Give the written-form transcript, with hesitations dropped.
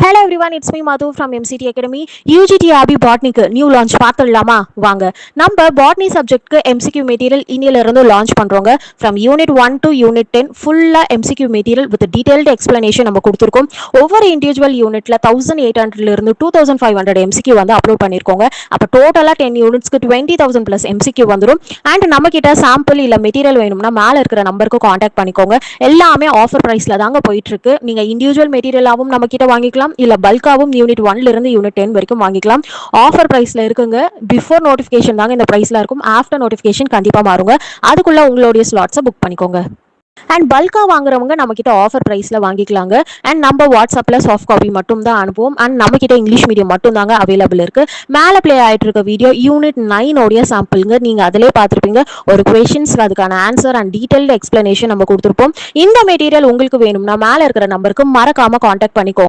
Hello everyone, it's me Madhu from MCT Academy. UGTRB Botany new launch பார்த்துடலாமா வாங்க. நம்ம botany சப்ஜெக்ட்க்கு MCQ material இன்னில இருந்து லான்ச் பண்றோங்க. ஃப்ரம் யூனிட் 1 டு யூனிட் 10 ஃபுல்லா MCQ material with detailed explanation நம்ம கொடுத்துருக்கோம். ஒவ்வொரு இண்டிவிஜுவல் யூனிட்ல 1800 இருந்து 2500 MCQ வந்து அப்லோட் பண்ணிருக்கோங்க. அப்போ டோட்டலா 10 யூனிட்ஸ்க்கு 20,000 பிளஸ் MCQ வந்துடும். அண்ட் நம்ம கிட்ட சாம்பிள் இல்ல மெட்டீரியல் வேணும்னா மேல இருக்கிற நம்பருக்கு காண்டாக்ட் பண்ணிக்கோங்க. எல்லாமே ஆஃபர் பிரைஸ்ல தாங்க போயிட்டு இருக்கு. நீங்க இண்டிவிஜுவல் மெட்டீரியலாவும் நம்ம கிட்ட வாங்கிக்கலாம், இல்ல பல்காவும் யூனிட் 1ல இருந்து யூனிட் 10 வரைக்கும் வாங்கிக்கலாம். ஆஃபர் பிரைஸ்ல இருக்குங்க. பிஃபோர் நோட்டிஃபிகேஷன் தாங்க இந்த பிரைஸ்ல இருக்கும். ஆஃப்டர் நோட்டிஃபிகேஷன் கண்டிப்பா மாறுங்க. அதுக்குள்ள உங்களுடைய ஸ்லாட்ஸை புக் பண்ணிக்கோங்க. அண்ட் பல்கா வாங்குறவங்க நம்ம கிட்ட ஆஃபர் பிரைஸ்ல வாங்கிக்கலாங்க. அண்ட் நம்ம வாட்ஸ்அப்ல சாஃப்ட் காப்பி மட்டும் தான் அனுப்புவோம். அண்ட் நம்ம கிட்ட இங்கிலீஷ் மீடியம் மட்டும் தாங்க அவைலபிள் இருக்கு. மேல பிளே ஆயிட்டு இருக்க வீடியோ யூனிட் 9 உடைய சாம்பிளுங்க. நீங்க அதிலே பார்த்துருப்பீங்க. ஒரு கொஸ்டின்ஸ் அதுக்கான ஆன்சர் அண்ட் டீடைல்டு எக்ஸ்பிளனேஷன் நம்ம கொடுத்துருப்போம். இந்த மெட்டீரியல் உங்களுக்கு வேணும்னா மேல இருக்கிற நம்பருக்கு மறக்காம காண்டாக்ட் பண்ணிக்கோ.